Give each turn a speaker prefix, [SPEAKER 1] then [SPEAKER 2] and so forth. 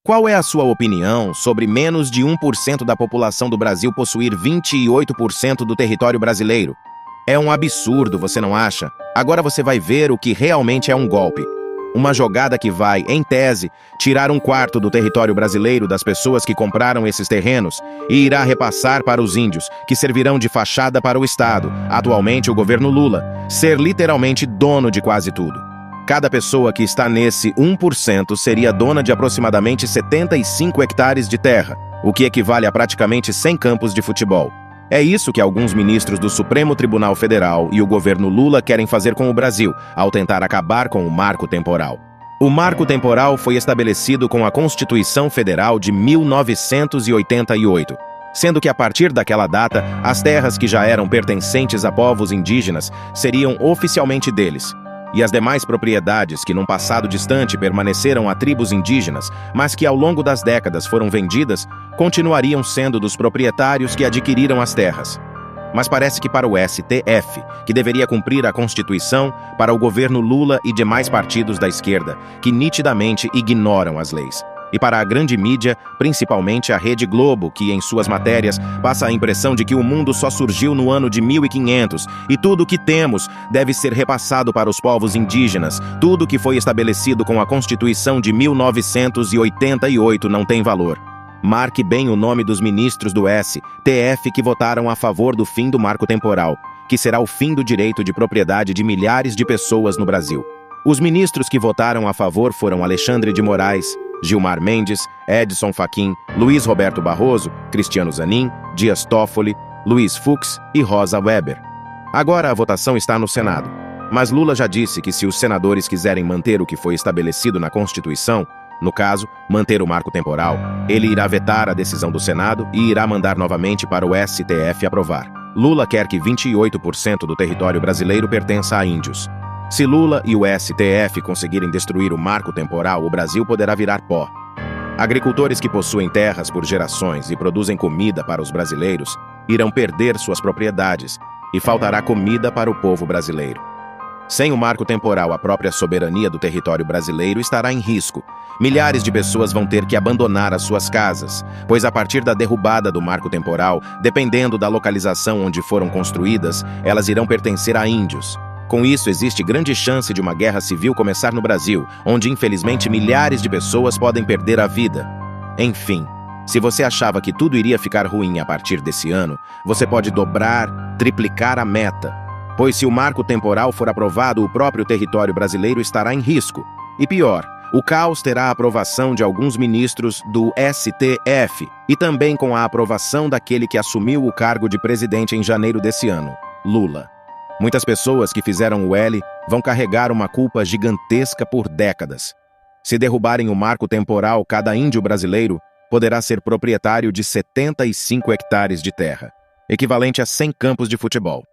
[SPEAKER 1] Qual é a sua opinião sobre menos de 1% da população do Brasil possuir 28% do território brasileiro? É um absurdo, você não acha? Agora você vai ver o que realmente é um golpe. Uma jogada que vai, em tese, tirar 1/4 do território brasileiro das pessoas que compraram esses terrenos e irá repassar para os índios, que servirão de fachada para o Estado, atualmente o governo Lula, ser literalmente dono de quase tudo. Cada pessoa que está nesse 1% seria dona de aproximadamente 75 hectares de terra, o que equivale a praticamente 100 campos de futebol. É isso que alguns ministros do Supremo Tribunal Federal e o governo Lula querem fazer com o Brasil, ao tentar acabar com o marco temporal. O marco temporal foi estabelecido com a Constituição Federal de 1988, sendo que a partir daquela data, as terras que já eram pertencentes a povos indígenas seriam oficialmente deles. E as demais propriedades que num passado distante permaneceram a tribos indígenas, mas que ao longo das décadas foram vendidas, continuariam sendo dos proprietários que adquiriram as terras. Mas parece que para o STF, que deveria cumprir a Constituição, para o governo Lula e demais partidos da esquerda, que nitidamente ignoram as leis. E para a grande mídia, principalmente a Rede Globo, que em suas matérias passa a impressão de que o mundo só surgiu no ano de 1500 e tudo o que temos deve ser repassado para os povos indígenas. Tudo que foi estabelecido com a Constituição de 1988 não tem valor. Marque bem o nome dos ministros do STF que votaram a favor do fim do marco temporal, que será o fim do direito de propriedade de milhares de pessoas no Brasil. Os ministros que votaram a favor foram Alexandre de Moraes, Gilmar Mendes, Edson Fachin, Luiz Roberto Barroso, Cristiano Zanin, Dias Toffoli, Luiz Fux e Rosa Weber. Agora a votação está no Senado. Mas Lula já disse que se os senadores quiserem manter o que foi estabelecido na Constituição, no caso, manter o marco temporal, ele irá vetar a decisão do Senado e irá mandar novamente para o STF aprovar. Lula quer que 28% do território brasileiro pertença a índios. Se Lula e o STF conseguirem destruir o marco temporal, o Brasil poderá virar pó. Agricultores que possuem terras por gerações e produzem comida para os brasileiros irão perder suas propriedades e faltará comida para o povo brasileiro. Sem o marco temporal, a própria soberania do território brasileiro estará em risco. Milhares de pessoas vão ter que abandonar as suas casas, pois a partir da derrubada do marco temporal, dependendo da localização onde foram construídas, elas irão pertencer a índios. Com isso, existe grande chance de uma guerra civil começar no Brasil, onde infelizmente milhares de pessoas podem perder a vida. Enfim, se você achava que tudo iria ficar ruim a partir desse ano, você pode dobrar, triplicar a meta. Pois se o marco temporal for aprovado, o próprio território brasileiro estará em risco. E pior, o caos terá a aprovação de alguns ministros do STF e também com a aprovação daquele que assumiu o cargo de presidente em janeiro desse ano, Lula. Muitas pessoas que fizeram o L vão carregar uma culpa gigantesca por décadas. Se derrubarem o marco temporal, cada índio brasileiro poderá ser proprietário de 75 hectares de terra, equivalente a 100 campos de futebol.